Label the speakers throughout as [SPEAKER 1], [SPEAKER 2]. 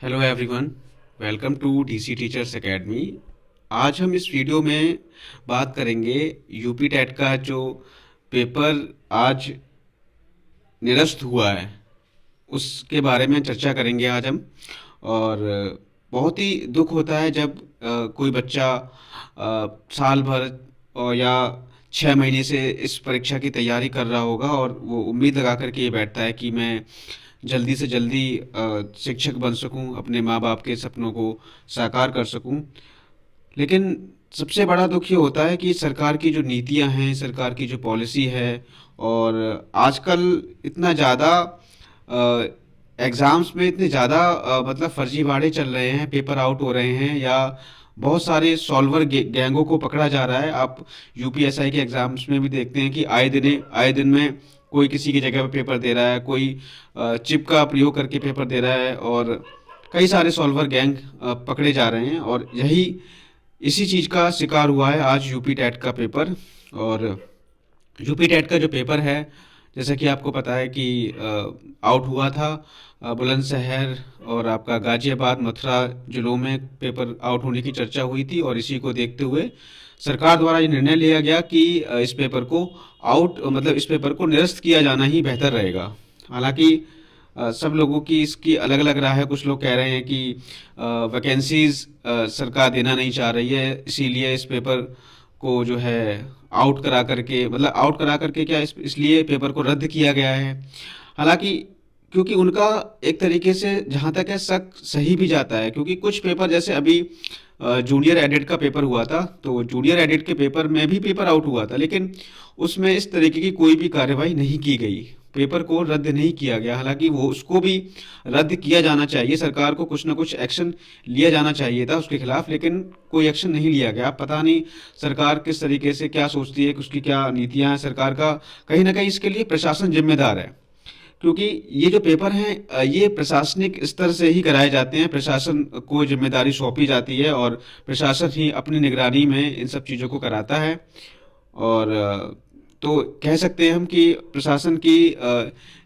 [SPEAKER 1] Hello everyone, welcome to DC teachers academy. आज हम इस वीडियो में बात करेंगे यूपी टेट का जो पेपर आज निरस्त हुआ है उसके बारे में चर्चा करेंगे आज हम। और बहुत ही दुख होता है जब कोई बच्चा साल भर और या 6 महीने से इस परीक्षा की तैयारी कर रहा होगा और वो उम्मीद लगा करके ये बैठता है कि मैं जल्दी से जल्दी शिक्षक बन सकूं, अपने माँ बाप के सपनों को साकार कर सकूं। लेकिन सबसे बड़ा दुख ये होता है कि सरकार की जो नीतियां हैं, सरकार की जो पॉलिसी है, और आजकल इतना ज़्यादा एग्ज़ाम्स में इतने ज़्यादा मतलब फर्जीवाड़े चल रहे हैं, पेपर आउट हो रहे हैं, या बहुत सारे सॉल्वर गैंगों को पकड़ा जा रहा है। आप यूपीएसआई के एग्ज़ाम्स में भी देखते हैं कि आए दिन में कोई किसी की जगह पे पेपर दे रहा है, कोई चिप का प्रयोग करके पेपर दे रहा है, और कई सारे सॉल्वर गैंग पकड़े जा रहे हैं। और यही इसी चीज़ का शिकार हुआ है आज यूपी टेट का पेपर। और यूपी टेट का जो पेपर है, जैसा कि आपको पता है कि आउट हुआ था बुलंदशहर और आपका गाजियाबाद, मथुरा जिलों में पेपर आउट होने की चर्चा हुई थी। और इसी को देखते हुए सरकार द्वारा ये निर्णय लिया गया कि इस पेपर को इस पेपर को निरस्त किया जाना ही बेहतर रहेगा। हालांकि सब लोगों की इसकी अलग अलग राय है। कुछ लोग कह रहे हैं कि वैकेंसीज सरकार देना नहीं चाह रही है, इसीलिए इस पेपर को जो है आउट करा करके क्या इसलिए पेपर को रद्द किया गया है। हालांकि क्योंकि उनका एक तरीके से जहाँ तक है शक सही भी जाता है, क्योंकि कुछ पेपर जैसे अभी जूनियर एडिट का पेपर हुआ था, तो जूनियर एडिट के पेपर में भी पेपर आउट हुआ था, लेकिन उसमें इस तरीके की कोई भी कार्रवाई नहीं की गई, पेपर को रद्द नहीं किया गया। हालांकि वो उसको भी रद्द किया जाना चाहिए, सरकार को कुछ ना कुछ एक्शन लिया जाना चाहिए था उसके खिलाफ, लेकिन कोई एक्शन नहीं लिया गया। पता नहीं सरकार किस तरीके से क्या सोचती है, उसकी क्या नीतियां हैं सरकार का। कहीं ना कहीं इसके लिए प्रशासन जिम्मेदार है, क्योंकि ये जो पेपर हैं ये प्रशासनिक स्तर से ही कराए जाते हैं, प्रशासन को जिम्मेदारी सौंपी जाती है और प्रशासन ही अपनी निगरानी में इन सब चीज़ों को कराता है। और तो कह सकते हैं हम कि प्रशासन की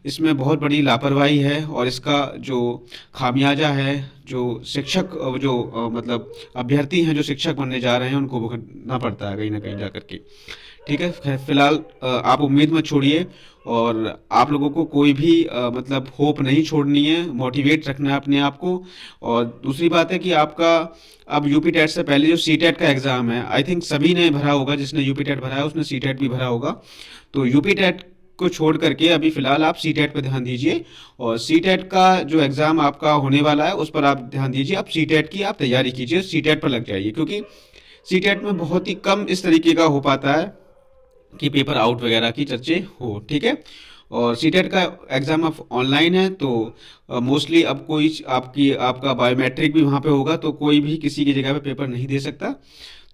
[SPEAKER 1] इसमें बहुत बड़ी लापरवाही है, और इसका जो खामियाजा है, जो शिक्षक जो मतलब अभ्यर्थी हैं जो शिक्षक बनने जा रहे हैं उनको भुगतना पड़ता है कहीं ना कहीं जा करके। ठीक है, फिलहाल आप उम्मीद मत छोड़िए, और आप लोगों को कोई भी मतलब होप नहीं छोड़नी है, मोटिवेट रखना है अपने आप को। और दूसरी बात है कि आपका अब यूपी टेट से पहले जो सी टेट का एग्ज़ाम है, आई थिंक सभी ने भरा होगा, जिसने यूपी टेट भरा है उसने सी टेट भी भरा होगा। तो यूपी टेट को छोड़ करके अभी फिलहाल आप सी टेट पर ध्यान दीजिए, और सी टेट का जो एग्ज़ाम आपका होने वाला है उस पर आप ध्यान दीजिए। अब सी टेट की आप तैयारी कीजिए, सी टेट पर लग जाइए, क्योंकि सी टेट में बहुत ही कम इस तरीके का हो पाता है कि पेपर आउट वगैरह की चर्चे हो। ठीक है, और सीटेट का एग्ज़ाम अब ऑनलाइन है, तो मोस्टली अब कोई आपका बायोमेट्रिक भी वहाँ पे होगा, तो कोई भी किसी की जगह पे पेपर नहीं दे सकता।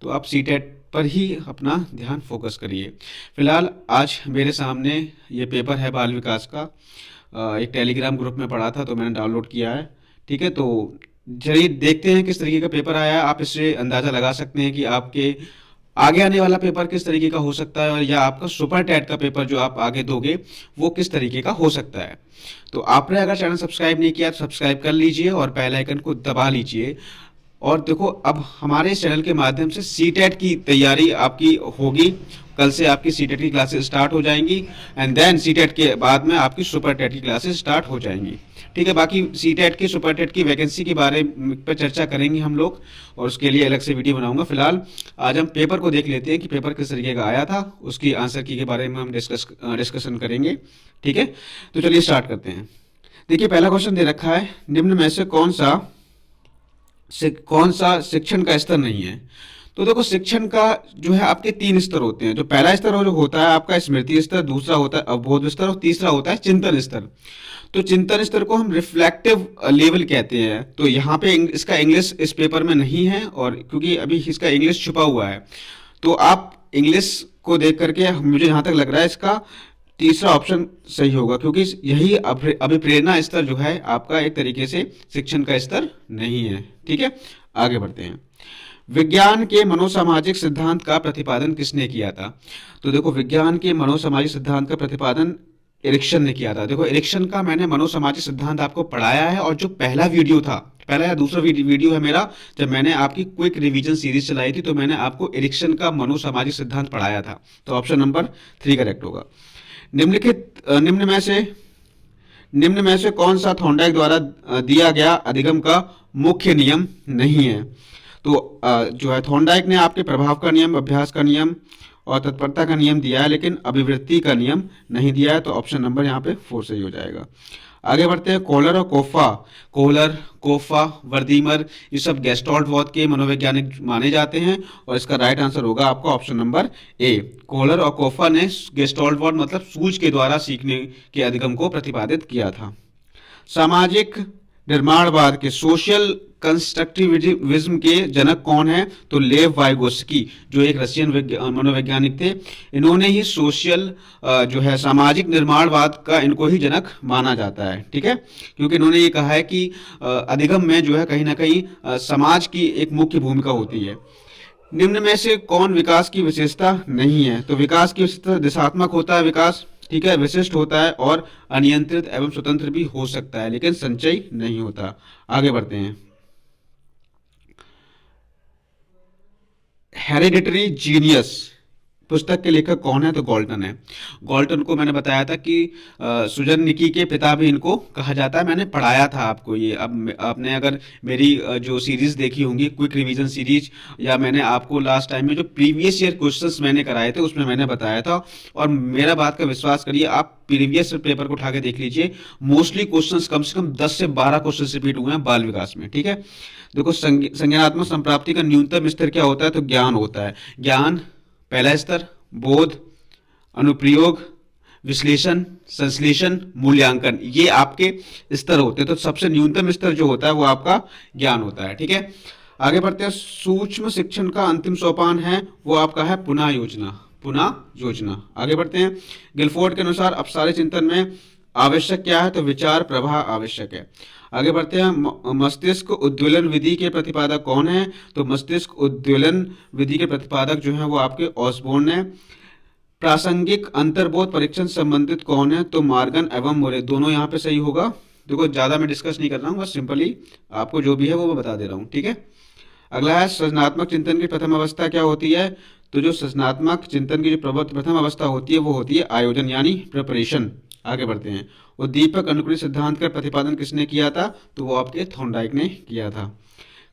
[SPEAKER 1] तो आप सीटेट पर ही अपना ध्यान फोकस करिए। फिलहाल आज मेरे सामने ये पेपर है बाल विकास का, एक टेलीग्राम ग्रुप में पढ़ा था तो मैंने डाउनलोड किया है। ठीक है, तो चलिए देखते हैं किस तरीके का पेपर आया है। आप इससे अंदाज़ा लगा सकते हैं कि आपके आगे आने वाला पेपर किस तरीके का हो सकता है, और या आपका सुपर टेट का पेपर जो आप आगे दोगे वो किस तरीके का हो सकता है। तो आपने अगर चैनल सब्सक्राइब नहीं किया तो सब्सक्राइब कर लीजिए और बेल आइकन को दबा लीजिए। और देखो, अब हमारे इस चैनल के माध्यम से सी टेट की तैयारी आपकी होगी। कल से आपकी सी टेट की क्लासेस स्टार्ट हो जाएंगी, एंड देन सी टेट के बाद में आपकी सुपर टेट की क्लासेस स्टार्ट हो जाएंगी। ठीक है, बाकी सी टेट की सुपर टेट की वैकेंसी के बारे पर चर्चा करेंगे हम लोग, और उसके लिए अलग से वीडियो बनाऊंगा। फिलहाल आज हम पेपर को देख लेते हैं कि पेपर किस तरीके का आया था, उसकी आंसर की के बारे में हम डिस्कशन करेंगे। ठीक है, तो चलिए स्टार्ट करते हैं। देखिए, पहला क्वेश्चन दे रखा है, निम्न में से कौन सा शिक्षण का स्तर नहीं है। तो देखो, शिक्षण का जो है आपके 3 स्तर होते हैं। जो पहला स्तर जो होता है आपका स्मृति स्तर, दूसरा होता है अवबोध स्तर, और तीसरा होता है चिंतन स्तर। तो चिंतन स्तर को हम रिफ्लेक्टिव लेवल कहते हैं। तो यहाँ पे इसका इंग्लिश इस पेपर में नहीं है, और क्योंकि अभी इसका इंग्लिश छुपा हुआ है, तो आप इंग्लिश को देख करके मुझे जहाँ तक लग रहा है इसका तीसरा ऑप्शन सही होगा, क्योंकि यही अभिप्रेरणा स्तर जो है आपका एक तरीके से शिक्षण का स्तर नहीं है। ठीक है, आगे बढ़ते हैं। विज्ञान के मनोसामाजिक सिद्धांत का प्रतिपादन किसने किया था। तो देखो, विज्ञान के मनोसामाजिक सिद्धांत का प्रतिपादन एरिक्सन ने किया था। देखो, एरिक्सन का मैंने मनोसामाजिक सिद्धांत आपको पढ़ाया है, और जो पहला वीडियो था पहला या दूसरा वीडियो है मेरा, जब मैंने आपकी क्विक रिवीजन सीरीज चलाई थी तो मैंने आपको एरिक्सन का मनोसामाजिक सिद्धांत पढ़ाया था। तो ऑप्शन नंबर 3 करेक्ट होगा। निम्नलिखित निम्न में से कौन सा थॉर्नडाइक द्वारा दिया गया अधिगम का मुख्य नियम नहीं है? तो जो है थॉर्नडाइक ने आपके प्रभाव का नियम, अभ्यास का नियम और तत्परता का नियम दिया है, लेकिन अभिवृत्ति का नियम नहीं दिया है। तो ऑप्शन नंबर यहाँ पे 4 सही हो जाएगा। आगे बढ़ते हैं। कोहलर और कोफा, कोहलर, कोफा, वर्दीमर, ये सब गेस्टॉल्ट वॉथ के मनोवैज्ञानिक माने जाते हैं और इसका राइट आंसर होगा आपका ऑप्शन नंबर ए। कोहलर और कोफा ने गेस्टॉल्ट वॉथ मतलब सूझ के द्वारा सीखने के अधिगम को प्रतिपादित किया था। सामाजिक निर्माणवाद के, सोशल कंस्ट्रक्टिविज्म के जनक कौन है? तो लेव वाइगोस्की, जो एक रशियन मनोवैज्ञानिक थे। इन्होंने ही सोशल जो है सामाजिक निर्माणवाद का, इनको ही जनक माना जाता है, ठीक है, क्योंकि इन्होंने ये कहा है कि अधिगम में जो है कहीं ना कहीं समाज की एक मुख्य भूमिका होती है। निम्न में से कौन विकास की विशेषता नहीं है? तो विकास की विशेषता दिशात्मक होता है विकास, ठीक है, विशिष्ट होता है और अनियंत्रित एवं स्वतंत्र भी हो सकता है, लेकिन संचयी नहीं होता। आगे बढ़ते हैं। हेरिडिटरी जीनियस पुस्तक के लेखक कौन है? तो गॉल्टन है। गॉल्टन को मैंने बताया था कि सुजन निकी के पिता भी इनको कहा जाता है, मैंने पढ़ाया था आपको ये। अब आपने अगर मेरी जो सीरीज देखी होंगी क्विक रिवीजन सीरीज, या मैंने आपको लास्ट टाइम में जो प्रीवियस ईयर क्वेश्चंस मैंने कराए थे उसमें मैंने बताया था, और मेरा बात का विश्वास करिए, आप प्रीवियस पेपर को उठा के देख लीजिए, मोस्टली क्वेश्चंस कम से कम 10 से 12 क्वेश्चंस रिपीट हुए हैं बाल विकास में, ठीक है। देखो संज्ञानात्मक संप्राप्ति का न्यूनतम स्तर क्या होता है? तो ज्ञान होता है। ज्ञान पहला स्तर, बोध, अनुप्रयोग, विश्लेषण, संश्लेषण, मूल्यांकन, ये आपके स्तर होते हैं। तो सबसे न्यूनतम स्तर जो होता है वो आपका ज्ञान होता है, ठीक है। आगे बढ़ते हैं। सूक्ष्म शिक्षण का अंतिम सोपान है वो आपका है पुनः योजना, पुनः योजना। आगे बढ़ते हैं। गिलफोर्ड के अनुसार अपसारी चिंतन में आवश्यक क्या है? तो विचार प्रवाह आवश्यक है। आगे बढ़ते हैं। मस्तिष्क उद्वेलन विधि के प्रतिपादक कौन है? तो मस्तिष्क उद्वेलन विधि के प्रतिपादक जो है वो आपके ऑसबोर्न है। प्रासंगिक अंतर्बोध परीक्षण संबंधित कौन है? तो मार्गन एवं मोरे, दोनों यहाँ पे सही होगा। देखो ज्यादा मैं डिस्कस नहीं कर रहा हूँ, बस सिंपली आपको जो भी है वो मैं बता दे रहा हूँ, ठीक है। अगला है सृजनात्मक चिंतन की प्रथम अवस्था क्या होती है? तो जो सृजनात्मक चिंतन की जो प्रथम अवस्था होती है वो होती है आयोजन यानी प्रिपरेशन। आगे बढ़ते हैं। उद्दीपक अनुकूली सिद्धांत का प्रतिपादन किसने किया था? तो वो आपके थॉर्नडाइक ने किया था।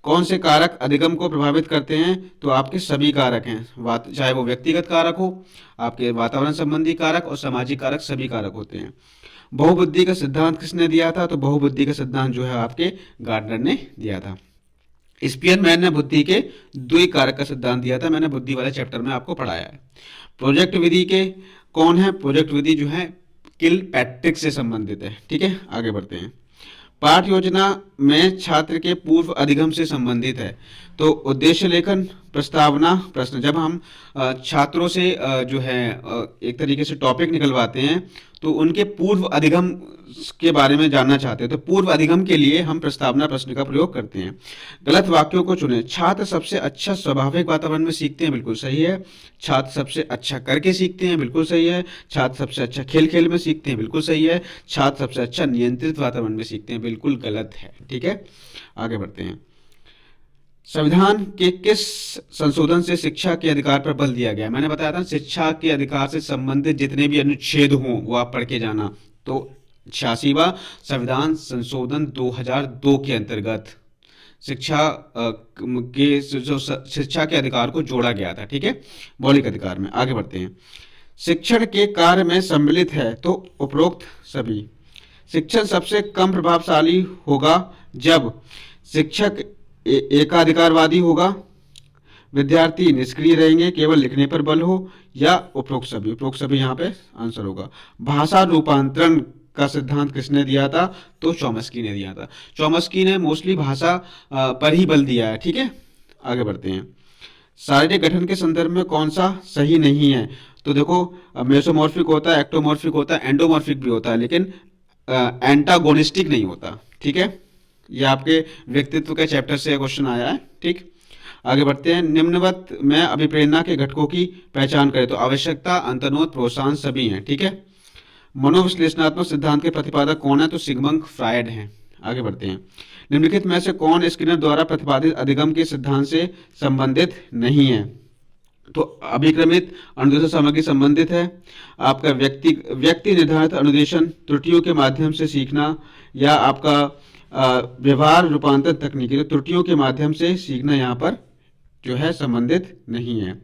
[SPEAKER 1] कौन से कारक अधिगम को प्रभावित करते हैं? तो आपके सभी कारक हैं, चाहे वो व्यक्तिगत कारक हो, आपके वातावरण संबंधी कारक और सामाजिक कारक, सभी कारक होते हैं। बहुबुद्धि का सिद्धांत किसने दिया था? तो बहुबुद्धि का सिद्धांत जो है आपके गार्डनर ने दिया था। स्पियरमैन ने बुद्धि के द्विकारक का सिद्धांत दिया था, मैंने बुद्धि वाले चैप्टर में आपको पढ़ाया है। प्रोजेक्ट विधि के कौन है? प्रोजेक्ट विधि जो है किलपैट्रिक से संबंधित है, ठीक है। आगे बढ़ते हैं। पाठ योजना में छात्र के पूर्व अधिगम से संबंधित है। तो उद्देश्य लेखन, प्रस्तावना, प्रश्न, जब हम छात्रों से जो है एक तरीके से टॉपिक निकलवाते हैं तो उनके पूर्व अधिगम के बारे में जानना चाहते हैं, तो पूर्व अधिगम के लिए हम प्रस्तावना प्रश्न का प्रयोग करते हैं। गलत वाक्यों को चुनें। छात्र सबसे अच्छा स्वाभाविक वातावरण में सीखते हैं, बिल्कुल सही है। छात्र सबसे अच्छा करके सीखते हैं, बिल्कुल सही है। छात्र सबसे अच्छा खेल खेल में सीखते हैं, बिल्कुल सही है। छात्र सबसे अच्छा नियंत्रित वातावरण में सीखते हैं, बिल्कुल गलत है, ठीक है। आगे बढ़ते हैं। संविधान के किस संशोधन से शिक्षा के अधिकार पर बल दिया गया? मैंने बताया था शिक्षा के अधिकार से संबंधित जितने भी अनुच्छेद हों वो आप पढ़ के जाना। तो 86वां संविधान संशोधन 2002 के अंतर्गत शिक्षा के जो शिक्षा के अधिकार को जोड़ा गया था, ठीक है, मौलिक अधिकार में। आगे बढ़ते हैं। शिक्षण के कार्य में सम्मिलित है तो उपरोक्त सभी। शिक्षण सबसे कम प्रभावशाली होगा जब शिक्षक एकाधिकारवादी होगा, विद्यार्थी निष्क्रिय रहेंगे, केवल लिखने पर बल हो, या उपरोक्त सभी। उपरोक्त सभी यहाँ पे आंसर होगा। भाषा रूपांतरण का सिद्धांत किसने दिया था? तो चॉम्स्की ने दिया था। चॉम्स्की ने मोस्टली भाषा पर ही बल दिया है, ठीक है। आगे बढ़ते हैं। शारीरिक गठन के संदर्भ में कौन सा सही नहीं है? तो देखो मेसोमॉर्फिक होता है, एक्टोमॉर्फिक होता है, एंडोमॉर्फिक भी होता है, लेकिन एंटागोनिस्टिक नहीं होता, ठीक है। ये आपके व्यक्तित्व के चैप्टर से क्वेश्चन आया है, ठीक। आगे बढ़ते हैं। निम्नवत में अभिप्रेरणा के घटकों की पहचान करें। तो आवश्यकता, अंतर्निहित, प्रोत्साहन सभी हैं, ठीक है। मनोविश्लेषणात्मक सिद्धांत के प्रतिपादक कौन है? तो सिगमंड फ्रायड हैं। आगे बढ़ते हैं। निम्नलिखित में से कौन स्किनर द्वारा प्रतिपादित अधिगम के सिद्धांत से संबंधित नहीं है? तो अभिक्रमित अनुदेशन सामग्री संबंधित है, आपका व्यक्ति निर्धारित अनुदेशन त्रुटियों के माध्यम से सीखना, या आपका व्यवहार रूपांतर तकनीकी, तो त्रुटियों के माध्यम से सीखना यहाँ पर जो है संबंधित नहीं है।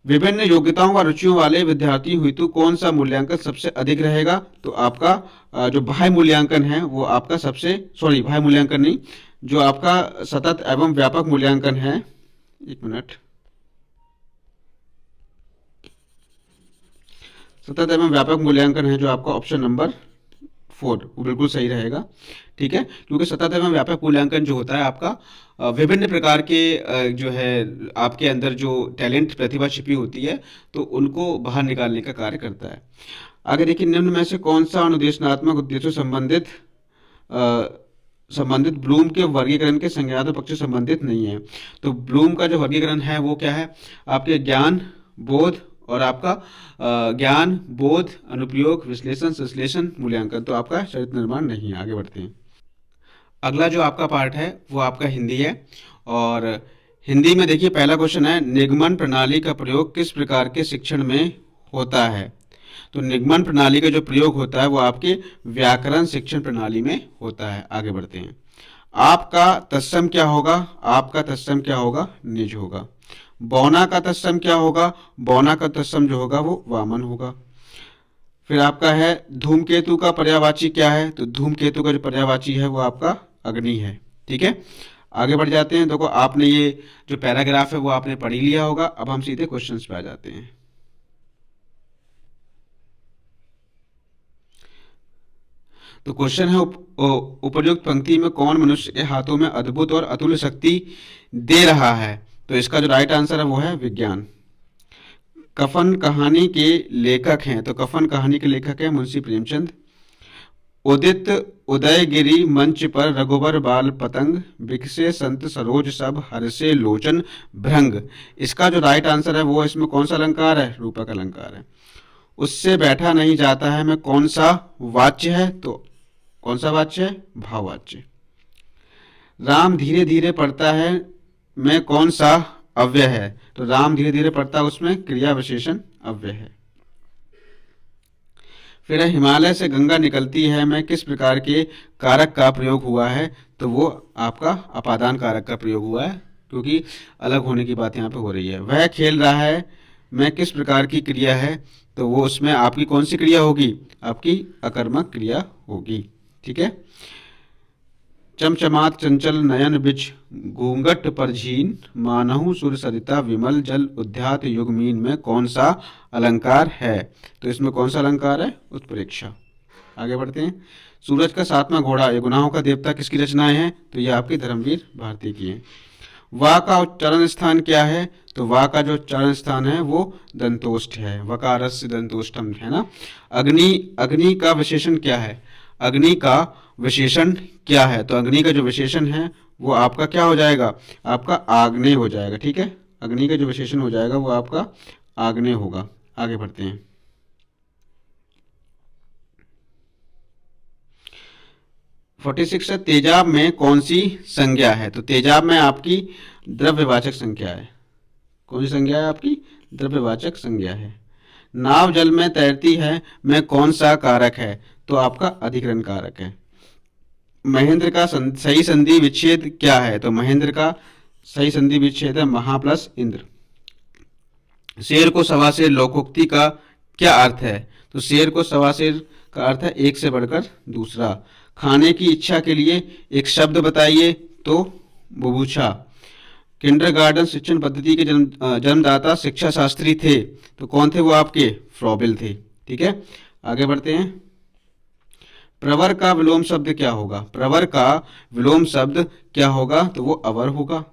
[SPEAKER 1] विभिन्न योग्यताओं व रुचियों वाले विद्यार्थियों हेतु कौन सा मूल्यांकन सबसे अधिक रहेगा? तो आपका जो बाह्य मूल्यांकन है वो आपका बाह्य मूल्यांकन नहीं, जो आपका सतत एवं व्यापक मूल्यांकन है, एक मिनट, सतत एवं व्यापक मूल्यांकन है जो आपका ऑप्शन नंबर 4 वो बिल्कुल सही रहेगा। ठीक है, क्योंकि सतत एवं व्यापक मूल्यांकन जो होता है आपका विभिन्न प्रकार के जो है आपके अंदर जो टैलेंट प्रतिभा छिपी होती है तो उनको बाहर निकालने का कार्य करता है। आगे देखिए, निम्न में से कौन सा अनुदेशनात्मक उद्देश्यों संबंधित ब्लूम के वर्गीकरण के संज्ञानात्मक पक्ष से संबंधित नहीं है? तो ब्लूम का जो वर्गीकरण है वो क्या है? आपके ज्ञान, बोध और आपका ज्ञान, बोध, अनुप्रयोग, विश्लेषण, संश्लेषण, मूल्यांकन, तो आपका चरित्र निर्माण नहीं है। आगे बढ़ते हैं। अगला जो आपका पार्ट है वो आपका हिंदी है, और हिंदी में देखिए पहला क्वेश्चन है, निगमन प्रणाली का प्रयोग किस प्रकार के शिक्षण में होता है? तो निगमन प्रणाली का जो प्रयोग होता है वो आपके व्याकरण शिक्षण प्रणाली में होता है। आगे बढ़ते हैं। आपका तत्सम क्या होगा? आपका तत्सम क्या होगा? निज होगा। बौना का तत्सम क्या होगा? बौना का तत्सम जो होगा वो वामन होगा। फिर आपका है धूमकेतु का पर्यायवाची क्या है? तो धूमकेतु का जो पर्यायवाची है वो आपका अग्नि है। ठीक है, आगे बढ़ जाते हैं। देखो आपने ये जो पैराग्राफ है वो आपने पढ़ ही लिया होगा। अब हम सीधे क्वेश्चंस पे आ जाते हैं। तो क्वेश्चन है उपर्युक्त पंक्ति में कौन मनुष्य के हाथों में अद्भुत और अतुल्य शक्ति दे रहा है? तो इसका जो राइट आंसर है वो है विज्ञान। कफन कहानी के लेखक हैं, तो कफन कहानी के लेखक है मुंशी प्रेमचंद। उदित उदयगिरी मंच पर रघुबर बाल पतंग, बिकसे संत सरोज सब हर्षे लोचन भृंग। इसका जो राइट आंसर है वो इसमें कौन सा अलंकार है? रूपक अलंकार है। उससे बैठा नहीं जाता है में कौन सा वाच्य है? तो कौन सा वाच्य है? भाववाच्य। राम धीरे धीरे पढ़ता है में कौन सा अव्यय है? तो राम धीरे धीरे पढ़ता है उसमें क्रिया विशेषण अव्यय है। फिर हिमालय से गंगा निकलती है में किस प्रकार के कारक का प्रयोग हुआ है? तो वो आपका अपादान कारक का प्रयोग हुआ है, क्योंकि अलग होने की बात यहाँ पे हो रही है। वह खेल रहा है में किस प्रकार की क्रिया है? तो वो उसमें आपकी कौन सी क्रिया होगी? आपकी अकर्मक क्रिया होगी। ठीक है, चमचमात चंचल नयन बिच घूंघट पर झीन, मानहु सुर सरिता विमल जल उद्यात युगमीन में कौन सा अलंकार है? तो इसमें कौन सा अलंकार है? उत्प्रेक्षा। आगे बढ़ते हैं। सूरज का सातवां घोड़ा, ये गुनाहों का देवता, किसकी रचनाएं हैं? तो ये आपके धर्मवीर भारती की हैं। वा का उच्चारण स्थान क्या है? तो वा का जो उच्चारण स्थान है वो दंतोष्ठ है, वकारस्य दंतोष्ठम है ना। अग्नि का विशेषण क्या है? अग्नि का विशेषण क्या है? तो अग्नि का जो विशेषण है वो आपका क्या हो जाएगा? आपका आग्नेय हो जाएगा। ठीक है, अग्नि का जो विशेषण हो जाएगा वो आपका आग्नेय होगा। आगे बढ़ते हैं। 46 है, तेजाब में कौन सी संज्ञा है? तो तेजाब में आपकी द्रव्यवाचक संज्ञा है। कौन सी संज्ञा है आपकी? द्रव्यवाचक संज्ञा है। नाव जल में तैरती है में कौन सा कारक है? तो आपका अधिकरण कारक है। महेंद्र का सही संधि विच्छेद क्या है? तो महेंद्र का सही संधि विच्छेद है महा प्लस इंद्र। शेर को सवा शेर लोकोक्ति का क्या अर्थ है? तो शेर को सवा शेर का अर्थ है एक से बढ़कर दूसरा। खाने की इच्छा के लिए एक शब्द बताइए, तो बुभुक्षा। किंडरगार्टन शिक्षण पद्धति के जन्मदाता शिक्षा शास्त्री थे, तो कौन थे वो आपके? फ्रॉबेल थे। ठीक है, आगे बढ़ते हैं। प्रवर का विलोम शब्द क्या होगा? प्रवर का विलोम शब्द क्या होगा? तो वो अवर होगा।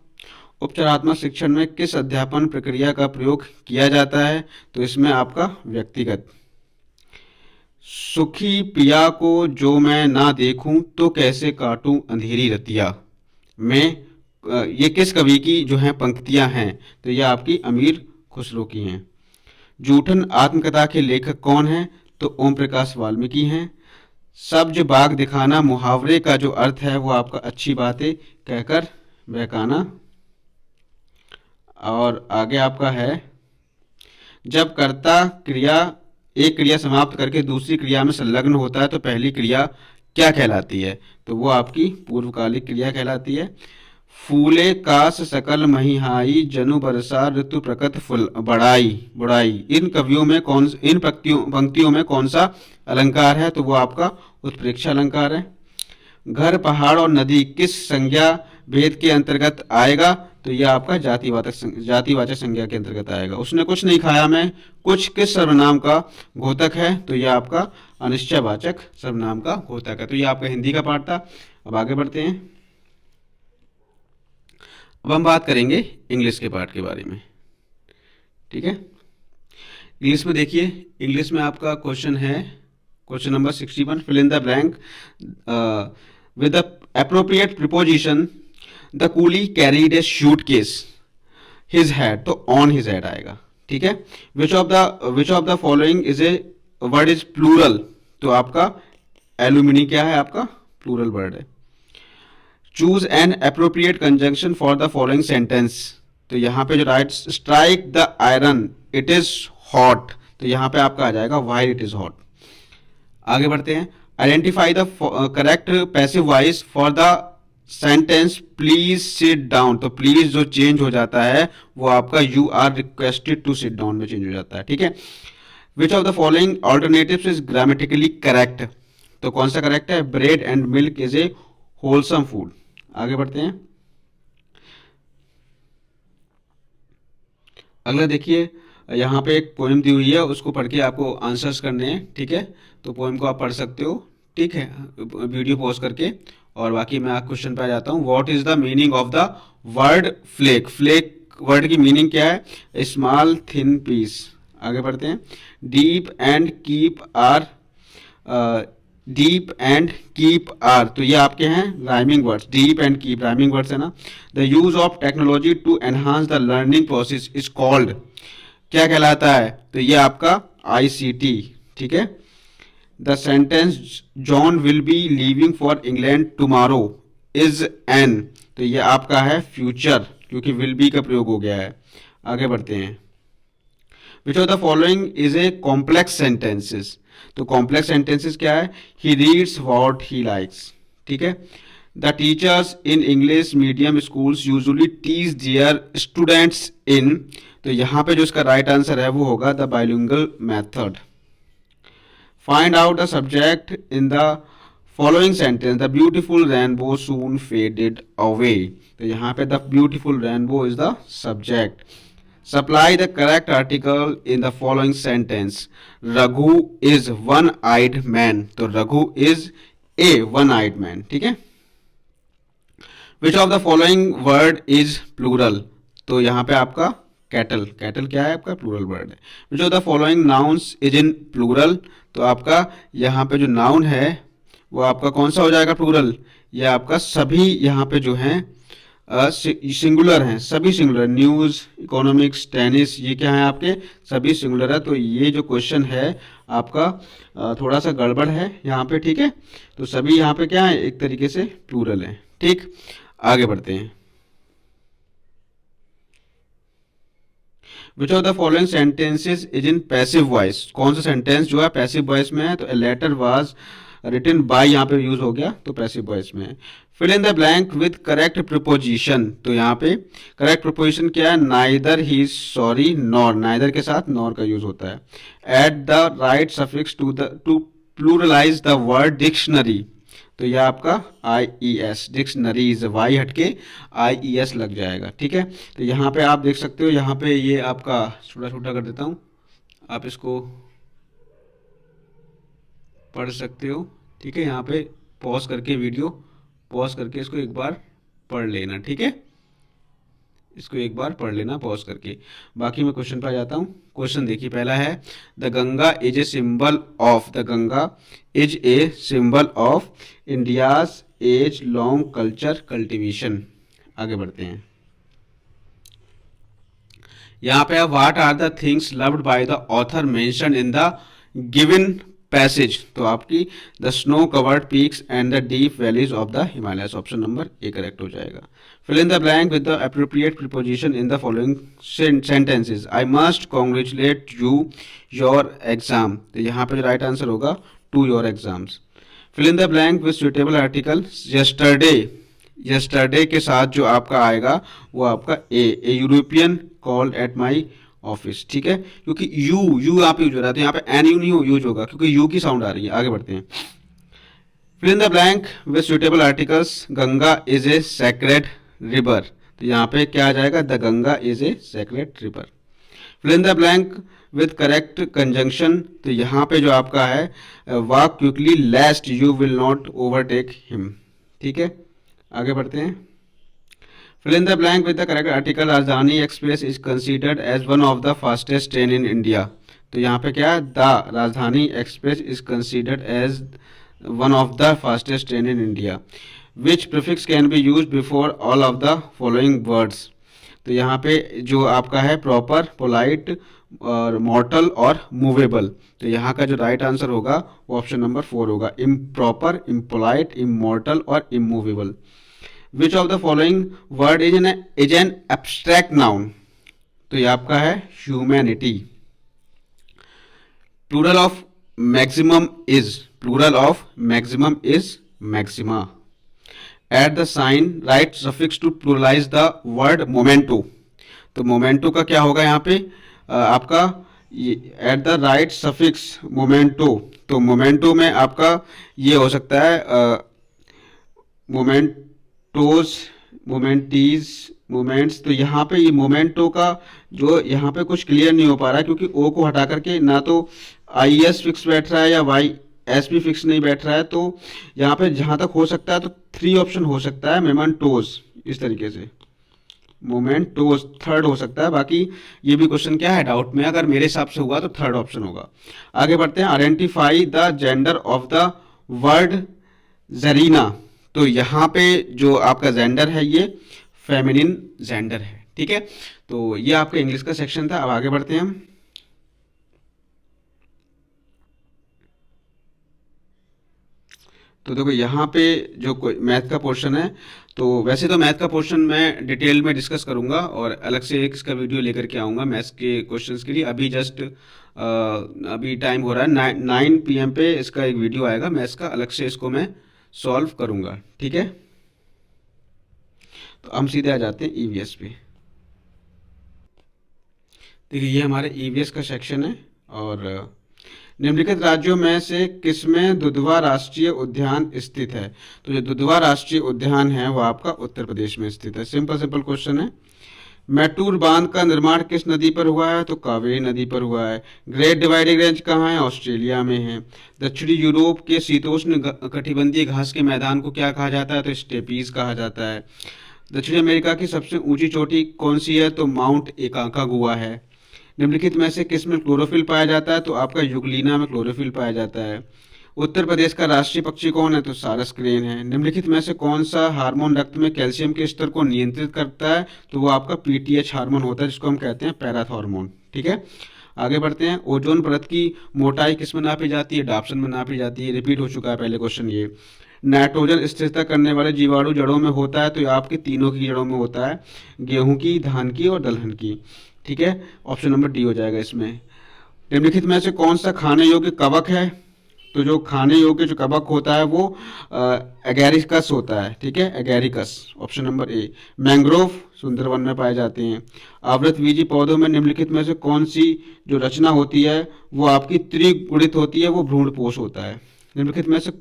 [SPEAKER 1] उपचारात्मक शिक्षण में किस अध्यापन प्रक्रिया का प्रयोग किया जाता है? तो इसमें आपका व्यक्तिगत। सुखी पिया को जो मैं ना देखूं तो कैसे काटूं अंधेरी रतिया में, ये किस कवि की जो है पंक्तियां हैं? तो ये आपकी अमीर खुसरो की हैं। जूठन आत्मकथा के लेखक कौन है? तो ओम प्रकाश वाल्मीकि हैं। सब्ज बाग दिखाना मुहावरे का जो अर्थ है वो आपका अच्छी बातें कहकर बहकाना। और आगे आपका है, जब कर्ता क्रिया एक क्रिया समाप्त करके दूसरी क्रिया में संलग्न होता है तो पहली क्रिया क्या कहलाती है? तो वो आपकी पूर्वकालिक क्रिया कहलाती है। फूले कास सकल महिहाई जनु बरसा ऋतु प्रकट फुल बड़ाई बुड़ाई, इन कवियों में इन पंक्तियों में कौन सा अलंकार है? तो वो आपका उत्प्रेक्षा अलंकार है। घर पहाड़ और नदी किस संज्ञा भेद के अंतर्गत आएगा? तो यह आपका जातिवाचक संज्ञा के अंतर्गत आएगा। उसने कुछ नहीं खाया में कुछ किस सर्वनाम का घोतक है? तो यह आपका अनिश्चयवाचक सर्वनाम का घोतक है। तो यह आपका हिंदी का पार्ट था। अब आगे बढ़ते हैं। अब हम बात करेंगे इंग्लिश के पार्ट के बारे में। ठीक है, इंग्लिश में देखिए, इंग्लिश में आपका क्वेश्चन है, question number 61, fill in the blank with the appropriate preposition. The coolie carried a suitcase, his head, तो ऑन हिज हेड आएगा। ठीक है, which of the following is a word is plural? तो आपका alumni क्या है? आपका प्लूरल वर्ड है। Choose an appropriate conjunction for the following sentence. तो यहाँ पे जो right, strike the iron it is hot, तो यहाँ पे आपका आ जाएगा व्हाइल इट इज हॉट। आगे बढ़ते हैं। Identify the correct passive voice for the sentence please sit down. तो प्लीज जो चेंज हो जाता है वो आपका you are requested to sit down में चेंज हो जाता है। ठीक है, which of the following alternatives is grammatically correct? तो कौन सा करेक्ट है? Bread and milk is a wholesome food. आगे बढ़ते हैं। अगला देखिए, यहाँ पे एक पोएम दी हुई है, उसको पढ़ के आपको आंसर्स करने हैं। ठीक है, तो पोएम को आप पढ़ सकते हो। ठीक है, वीडियो पॉज करके। और बाकी मैं आप क्वेश्चन पे आ जाता हूँ। What is the meaning of the word flake? Flake word की मीनिंग क्या है? Small thin piece. आगे बढ़ते हैं। Deep and keep are, deep and keep are, तो ये आपके हैं rhyming words. Deep and keep rhyming words है ना। The use of technology to enhance the learning process is called, क्या कहलाता है? तो ये आपका आईसीटी। ठीक है, the sentence John will be leaving for England tomorrow is an, तो ये आपका है फ्यूचर, क्योंकि विल बी का प्रयोग हो गया है। आगे बढ़ते हैं। Which of the following is a complex sentences? तो कॉम्प्लेक्स सेंटेंसेस क्या है? He reads what he likes. ठीक है, the teachers in English medium schools usually teach their students in, तो यहाँ पे जो इसका राइट आंसर है वो होगा the bilingual method. Find out the subject in the following sentence. The beautiful rainbow soon faded away, तो यहाँ पे the beautiful rainbow is the subject. Supply the correct article in the following sentence. Raghu is one-eyed man. तो Raghu is a one-eyed man. ठीक है, Which of the following word is plural? तो यहाँ पे आपका cattle, cattle क्या है? आपका plural word है। Which of the following nouns is in plural? तो आपका यहाँ पे जो noun है वो आपका कौन सा हो जाएगा plural? ये आपका सभी यहाँ पे जो हैं सिंगुलर हैं, सभी सिंगुलर। न्यूज़, इकोनॉमिक्स, टेनिस, ये क्या है? आपके सभी सिंगुलर है। तो ये जो क्वेश्चन है आपका थोड़ा सा गड़बड़ है यहाँ पे। ठीक है, तो सभी यहाँ पे क्या है? एक तरीके से प्लूरल है। ठीक, आगे बढ़ते हैं। Which of the following sentences is in passive voice? कौन सा सेंटेंस जो है पैसिव वॉइस में है? तो a letter was written by यहाँ पे यूज हो गया, तो पैसिव वॉइस में है। Fill in the blank with correct preposition, तो यहाँ पे करेक्ट प्रिपोजिशन क्या है? Neither he is sorry nor, neither के साथ नॉर का यूज होता है। Add the right suffix to pluralize the word dictionary, तो यह आपका IES, डिक्शनरीज, वाई हटके IES लग जाएगा। ठीक है, तो यहाँ पे आप देख सकते हो, यहाँ पे ये आपका छोटा छोटा कर देता हूँ, आप इसको पढ़ सकते हो। ठीक है, यहाँ पे पॉज करके वीडियो पॉज करके इसको एक बार पढ़ लेना। ठीक है, इसको एक बार पढ़ लेना पॉज करके। बाकी मैं क्वेश्चन पर आ जाता हूँ। क्वेश्चन देखिए, पहला है the Ganga is a symbol of, the Ganga is a symbol of India's age long culture cultivation. आगे बढ़ते हैं। यहाँ पे what are the things loved by the author mention in the given passage, तो आपकी the snow covered peaks and the deep valleys of the Himalayas, option number A correct हो जाएगा। Fill in the blank with the appropriate preposition in the following sentences. I must congratulate you your exam, तो यहाँ पे जो right answer होगा to your exams. Fill in the blank with suitable article. Yesterday, yesterday के साथ जो आपका आएगा वो आपका a European called at my office, ठीक है, क्योंकि यू यहाँ पे यूज हो रहा है, तो यहाँ पे एन यू नहीं यूज होगा क्योंकि यू की साउंड आ रही है। आगे बढ़ते हैं। Fill in the blank with suitable articles. Ganga is a sacred river, तो यहाँ पे क्या आ जाएगा, the Ganga is a sacred river. Fill in the blank with correct conjunction, तो यहाँ पे जो आपका है walk quickly lest you will not overtake him, ठीक है। आगे बढ़ते हैं। Fill in the blank with the correct article. Rajdhani express is considered as one of the fastest train in India, तो यहाँ पे क्या, the Rajdhani express is considered as one of the fastest train in India. Which prefix can be use before all of the following words, तो यहाँ पे जो आपका है प्रॉपर, पोलाइट और मॉर्टल और मूवेबल, तो यहाँ का जो राइट आंसर होगा वो ऑप्शन नंबर 4 होगा, इम्प्रॉपर, इम्पोलाइट, इमोर्टल और immovable. Which of the following word is an abstract noun, तो ये आपका है humanity. Plural of maximum is, plural of maximum is maxima. Add the sign right suffix to pluralize the word memento, तो memento का क्या होगा यहाँ पे आपका add the right suffix memento, तो मोमेंटो में आपका ये हो सकता है मोमेंटोस, मोमेंटीज, मोमेंट्स, तो यहाँ पे ये मोमेंटो का जो यहाँ पे कुछ क्लियर नहीं हो पा रहा है क्योंकि ओ को हटा करके ना तो आई एस फिक्स बैठ रहा है या वाई एस भी फिक्स नहीं बैठ रहा है, तो यहाँ पे जहाँ तक हो सकता है तो 3 ऑप्शन हो सकता है, मोमेंटोस, इस तरीके से मोमेंटोस थर्ड हो सकता है, बाकी ये भी क्वेश्चन क्या है डाउट में, अगर मेरे हिसाब से हुआ तो थर्ड ऑप्शन होगा। आगे बढ़ते हैं। Identify the gender of the word Zarina, तो यहाँ पे जो आपका जेंडर है ये फेमिनिन जेंडर है, ठीक है। तो ये आपका इंग्लिश का सेक्शन था। अब आगे बढ़ते हैं हम। तो देखो यहाँ पे जो मैथ का पोर्शन है, तो वैसे तो मैथ का पोर्शन मैं डिटेल में डिस्कस करूँगा और अलग से एक इसका वीडियो लेकर के आऊँगा मैथ्स के क्वेश्चंस के लिए। अभी जस्ट अभी टाइम हो रहा है 9 PM पे इसका एक वीडियो आएगा मैथ्स का, अलग से इसको मैं सॉल्व करूँगा, ठीक है। तो हम सीधे आ जाते हैं ईवीएस पे। देखिए ये हमारे ईवीएस का सेक्शन है और निम्नलिखित राज्यों में से किसमें दुधवा राष्ट्रीय उद्यान स्थित है, तो जो दुधवा राष्ट्रीय उद्यान है वो आपका उत्तर प्रदेश में स्थित है। सिंपल सिंपल क्वेश्चन है। मैटूर बांध का निर्माण किस नदी पर हुआ है, तो कावेरी नदी पर हुआ है। ग्रेट डिवाइडिंग रेंज कहाँ है, ऑस्ट्रेलिया में है। दक्षिणी यूरोप के शीतोष्ण कटिबंधीय घास के मैदान को क्या कहा जाता है, तो स्टेपीज कहा जाता है। दक्षिण अमेरिका की सबसे ऊंची चोटी कौन सी है, तो माउंट एकांकागुआ है। निम्नलिखित में से किस में क्लोरोफिल पाया जाता है, तो आपका यूग्लिना में क्लोरोफिल पाया जाता है। उत्तर प्रदेश का राष्ट्रीय पक्षी कौन है, तो सारस क्रेन है। निम्नलिखित में से कौन सा हार्मोन रक्त में कैल्शियम के स्तर को नियंत्रित करता है, तो वो आपका पीटीएच हार्मोन होता है जिसको हम कहते हैं पैराथॉर्मोन, ठीक है। आगे बढ़ते हैं। ओजोन परत की मोटाई किस में नापी जाती है, डाप्सन में नापी जाती है। रिपीट हो चुका है पहले क्वेश्चन ये। नाइट्रोजन स्थिरता करने वाले जीवाणु जड़ों में होता है, तो ये आपकी तीनों की जड़ों में होता है, गेहूं की, धान की और दलहन की, ठीक है। ऑप्शन नंबर डी हो जाएगा इसमें। निम्नलिखित में से कौन सा खाने योग्य कवक है, तो जो खाने योग्य जो कवक होता है वो एगैरिकस होता है, ठीक है, agaricus, option number A. Mangrove Sundarban में पाए जाते हैं। आवृतबीजी पौधों में निम्नलिखित में से कौन सी जो रचना होती है वो आपकी त्रिगुणित होती है, वो भ्रूणपोष होता है। निम्नलिखित में से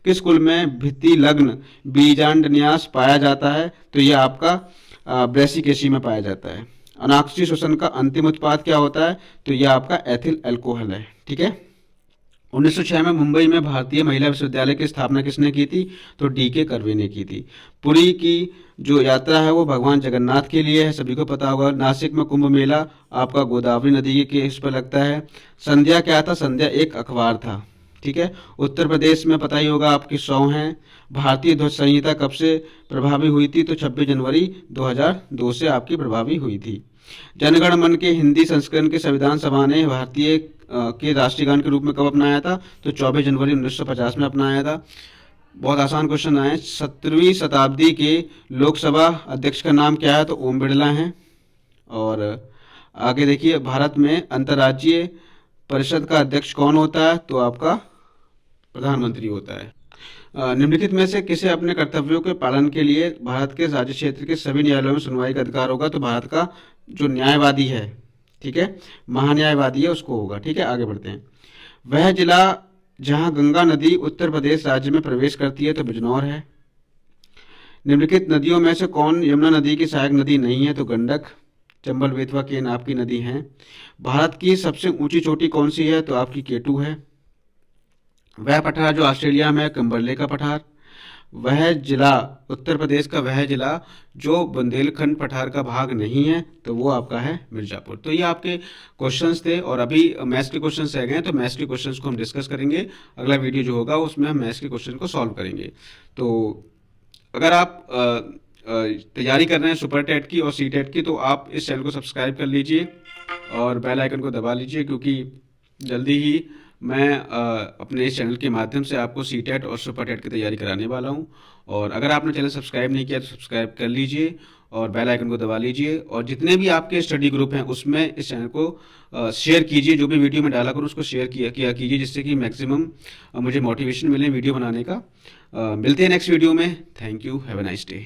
[SPEAKER 1] किस कुल में भित्ति लग्न बीजांडन्यास पाया जाता है, तो ये आपका ब्रेसिकेसी में पाया जाता है। अनाक्षी श्वसन का अंतिम उत्पाद क्या होता है, तो यह आपका एथिल अल्कोहल है, ठीक है। 1906 में मुंबई में भारतीय महिला विश्वविद्यालय की स्थापना किसने की थी, तो डी.के. कर्वे ने की थी। पुरी की जो यात्रा है वो भगवान जगन्नाथ के लिए है, सभी को पता होगा। नासिक में कुंभ मेला आपका गोदावरी नदी के इस पर लगता है। संध्या क्या था, संध्या एक अखबार था, ठीक है। उत्तर प्रदेश में पता ही होगा आपकी 100 हैं। भारतीय ध्वज संहिता कब से प्रभावी हुई थी? तो 26 जनवरी 2002 से आपकी प्रभावी हुई थी। जनगण मन के हिंदी संस्करण के संविधान सभा ने भारतीय के राष्ट्रीय गान के रूप में कब अपनाया था? तो 24 जनवरी 1950 में अपनाया था। बहुत आसान क्वेश्चन आए। 17वीं शताब्दी के लोकसभा अध्यक्ष का नाम क्या है? तो ओम बिरला हैं। और आगे देखिए, भारत में अंतर्राज्यीय परिषद का अध्यक्ष कौन होता है? तो आपका प्रधानमंत्री होता है। निम्नलिखित में से किसे अपने कर्तव्यों के पालन के लिए भारत के राज्य क्षेत्र के सभी न्यायालयों में सुनवाई का अधिकार होगा? तो भारत का जो न्यायवादी है, ठीक है, महान्यायवादी है, उसको होगा। ठीक है, आगे बढ़ते हैं। वह जिला जहां गंगा नदी उत्तर प्रदेश राज्य में प्रवेश करती है? तो बिजनौर है। निम्नलिखित नदियों में से कौन यमुना नदी की सहायक नदी नहीं है? तो गंडक, चंबल, बेतवा, केन आपकी नदी हैं। भारत की सबसे ऊंची चोटी कौन सी है? तो आपकी केटू है। वह पठार जो ऑस्ट्रेलिया में है, किम्बरले का पठार। वह जिला, उत्तर प्रदेश का वह जिला जो बुंदेलखंड पठार का भाग नहीं है, तो वो आपका है मिर्जापुर। तो ये आपके क्वेश्चंस थे और अभी मैथ्स के क्वेश्चंस रह गए हैं, तो मैथ्स के क्वेश्चंस को हम डिस्कस करेंगे। अगला वीडियो जो होगा उसमें हम मैथ्स के क्वेश्चन को सॉल्व करेंगे। तो अगर आप तैयारी कर रहे हैं सुपर टेट की और सी टेट की, तो आप इस चैनल को सब्सक्राइब कर लीजिए और बेल आइकन को दबा लीजिए, क्योंकि जल्दी ही मैं अपने इस चैनल के माध्यम से आपको सी टेट और सुपर टेट की तैयारी कराने वाला हूं। और अगर आपने चैनल सब्सक्राइब नहीं किया तो सब्सक्राइब कर लीजिए और बेल आइकन को दबा लीजिए। और जितने भी आपके स्टडी ग्रुप हैं उसमें इस चैनल को शेयर कीजिए। जो भी वीडियो में डाला करूँ उसको शेयर किया कीजिए, जिससे कि मैक्सिमम मुझे मोटिवेशन मिले वीडियो बनाने का। मिलते हैं नेक्स्ट वीडियो में। Thank you, have a nice day.